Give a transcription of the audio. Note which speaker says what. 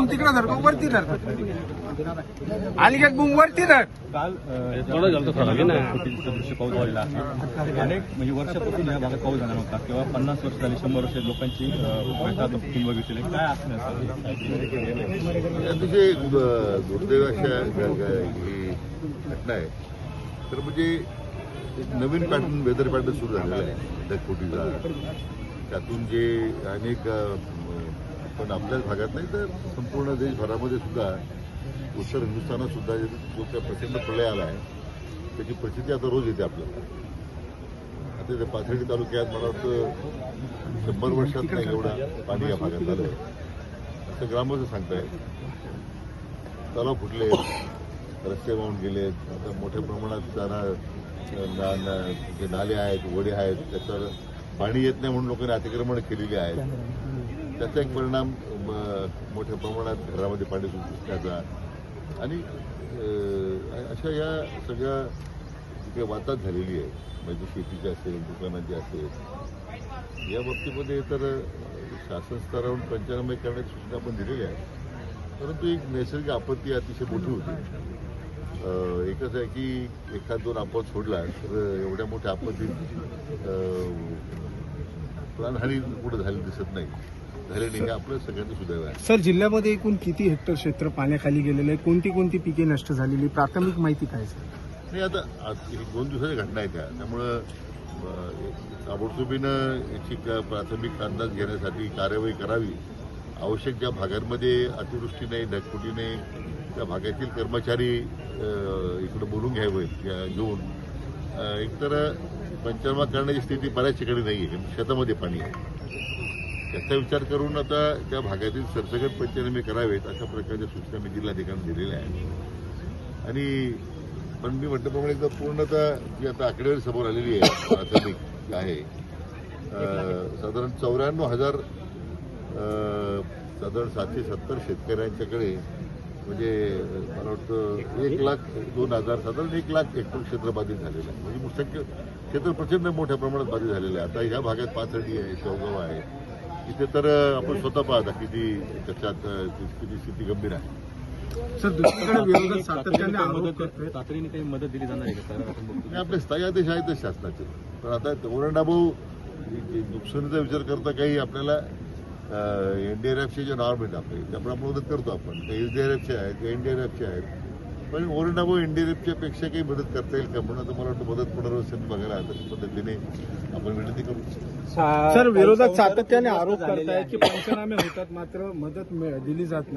Speaker 1: बुम तिकडे धर वरती धर आणि एक बुम वरती धर.
Speaker 2: काल दृश्य पाऊस झालेला आहे. अनेक म्हणजे वर्षापासून या भागात पाऊस झाला नव्हता किंवा 50 वर्ष झाली 100 वर्ष लोकांची कुटुंब विकले काय असणार
Speaker 3: अतिशय दुर्दैव अशा ही घटना आहे. तर म्हणजे एक नवीन पॅटर्न वेदर पॅटर्न सुरू झालेला आहे ढगफुटीचा. त्यातून जे अनेक पण आपल्याच भागात नाही तर संपूर्ण देशभरामध्ये सुद्धा उत्तर हिंदुस्थानात सुद्धा जो त्या प्रचंड प्रलय आला आहे त्याची परिस्थिती आता रोज येते आपल्याला. आता त्या पाथर्डी तालुक्यात मला वाटतं 100 वर्षात नाही एवढा पाणी या भागात आलं असं ग्रामस्थ सांगतायत. तलाव फुटले, रस्ते वाहून गेलेत. आता मोठ्या प्रमाणात जे नाले आहेत, ओढे आहेत त्याच्यावर पाणी येत नाही म्हणून लोकांनी अतिक्रमण केलेली आहेत. त्याचा एक परिणाम मोठ्या प्रमाणात घरामध्ये पाणी घुसण्याचा आणि अशा या सगळ्या जी काही वाताहत झालेली आहे म्हणजे शेतीची असेल, दुकानांची असेल, या बाबतीमध्ये तर शासन स्तरावरून पंचनामे करण्याची सूचना आपण दिलेली आहे. परंतु एक नैसर्गिक आपत्ती अतिशय मोठी होती. एकच आहे की एखाद दोन आपत सोडला तर एवढ्या मोठ्या आपत्तीत प्राणहानी कुठं झाली दिसत नाही. झाले नाही हे आपलं सगळ्यांचं सुदैव आहे.
Speaker 1: सर, जिल्ह्यामध्ये एकूण किती हेक्टर क्षेत्र पाण्याखाली गेलेलं आहे? कोणती कोणती पिके नष्ट झालेली? प्राथमिक माहिती काय सर?
Speaker 3: नाही, आता 2 दिवसाच्या घटना आहेत त्यामुळं ताबडतोबीनं याची प्राथमिक अंदाज घेण्यासाठी कार्यवाही करावी. आवश्यक ज्या भागांमध्ये अतिवृष्टी नाही, ढगफुटी नाही त्या भागातील कर्मचारी इकडे बोलून घेऊन एकतर पंचनामा करण्याची स्थिती बऱ्याच ठिकाणी नाही आहे. शेतामध्ये पाणी आहे. त्याचा विचार करून आता त्या भागातील सरसकट पंचनामे करावेत अशा प्रकारच्या सूचना मी जिल्हाधिकाऱ्यांना दिलेल्या आहेत. आणि पण मी म्हटल्याप्रमाणे एकदा पूर्णतः जी आता आकडेवारी समोर आलेली आहे प्राथमिक आहे साधारण 94,000 साधारण 770 शेतकऱ्यांच्याकडे म्हणजे मला वाटतं 1,02,000 साधारण 1,00,000 हेक्टर क्षेत्र बाधित झालेलं आहे. म्हणजे मुख्य क्षेत्र प्रचंड मोठ्या प्रमाणात बाधित झालेलं आहे. आता ह्या भागात पाथर्डी आहे, शेवगाव आहे, इथे तर आपण स्वतः पाहता किती त्याच्यात किती स्थिती गंभीर आहे.
Speaker 1: सर, दुसरीकडे विरोधात सातत्याने
Speaker 2: तातडीने काही मदत दिली जाणार आहे का?
Speaker 3: आपले स्थायी आदेश आहेतच शासनाचे. पण आता ओरंडाभाऊ नुकसानीचा विचार करता काही आपल्याला एनडीआरएफचे जे नॉर्म आहेत आपले त्यामुळे मदत करतो आपण. काही एसडीआरएफचे आहेत, काही एनडीआरएफचे आहेत. पण ओरंडाभाऊ एनडीआरएफच्या पेक्षा काही मदत करता येईल का म्हणून आता मला वाटतं मदत पुनर्वसन बघायला तशा पद्धतीने आपण विनंती करू.
Speaker 1: सर, विरोधात सातत्याने आरोप करताय की पंचनामे होतात मात्र मदत दिली जात नाही.